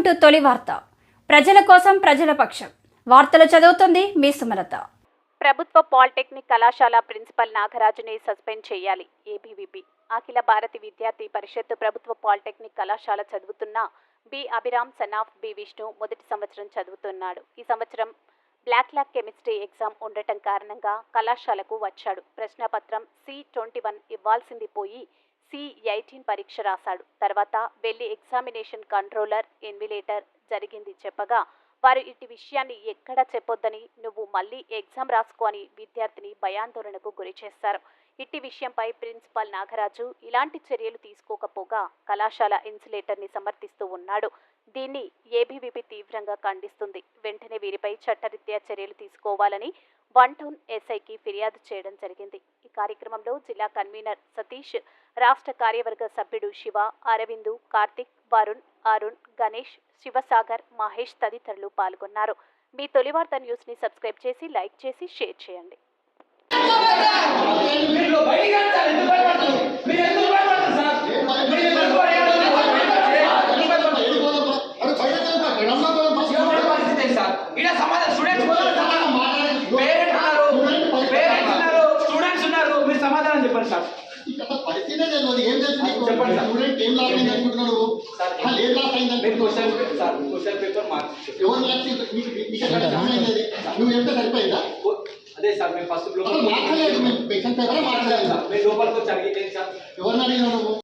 To తొలి వార్త. ప్రజల కోసం ప్రజల పక్షం. వార్తలు చదువుతుంది మీ సుమలత. ప్రభుత్వ పాలిటెక్నిక్ కళాశాల ప్రిన్సిపల్ నాగరాజుని సస్పెండ్ చేయాలి. ఏబీవీపీ అఖిల భారతి విద్యార్థి పరిషత్ ప్రభుత్వ పాలిటెక్నిక్ కళాశాల చదువుతున్న B Abhiram son of B Vishnu మొదటి సంవత్సరం చదువుతున్నాడు. ఈ సంవత్సరం బ్లాక్ కెమిస్ట్రీ ఎగ్జామ్ ఉండటం కారణంగా కళాశాలకు వచ్చాడు. ప్రశ్నపత్రం C21 ఇవ్వాల్సింది పోయి C18 పరీక్ష రాశాడు. తర్వాత వెళ్లి ఎగ్జామినేషన్ కంట్రోలర్ ఇన్విలేటర్ జరిగింది చెప్పగా వారు ఇటు విషయాన్ని ఎక్కడా చెప్పొద్దని, నువ్వు మళ్ళీ ఎగ్జామ్ రాసుకో అని విద్యార్థిని భయాందోళనకు గురి చేశారు. ఇట్టి విషయంపై ప్రిన్సిపాల్ నాగరాజు ఇలాంటి చర్యలు తీసుకోకపోగా కళాశాల ఇన్సులేటర్ని సమర్థిస్తూ ఉన్నాడు. దీన్ని ఏబీవీపీ తీవ్రంగా ఖండిస్తుంది. వెంటనే వీరిపై చట్టరీత్యా చర్యలు తీసుకోవాలని 1 టౌన్ ఎస్ఐకి ఫిర్యాదు చేయడం జరిగింది. ఈ కార్యక్రమంలో జిల్లా కన్వీనర్ సతీష్, రాష్ట్ర కార్యవర్గ సభ్యుడు శివ, అరవిందు, కార్తిక్, వరుణ్, అరుణ్, గణేష్, శివసాగర్, మహేష్ తదితరులు పాల్గొన్నారు. మీ తొలి వార్త న్యూస్ ని సబ్స్క్రైబ్ చేసి, లైక్ చేసి, షేర్ చేయండి. సమాధానం చెప్పండి సార్. పరిస్థితే తెలియదు. ఏం చేస్తుంది చెప్పండి. స్టూడెంట్ ఏం లాస్ అయింది అనుకుంటున్నాడు? ఏం లాస్ అయింది క్వశ్చన్ పేపర్ మార్క్స్ ఎవరు మార్క్స్ నువ్వు ఎంత సరిపోయిందా? అదే సార్ మేము ఫస్ట్ మాట్లాడలేదు. మేము క్వశ్చన్ పేపర్ మాట్లాడలేదు. మేము లోపలికి వచ్చి అడిగితే సార్ ఎవరిని అడిగినావు నువ్వు?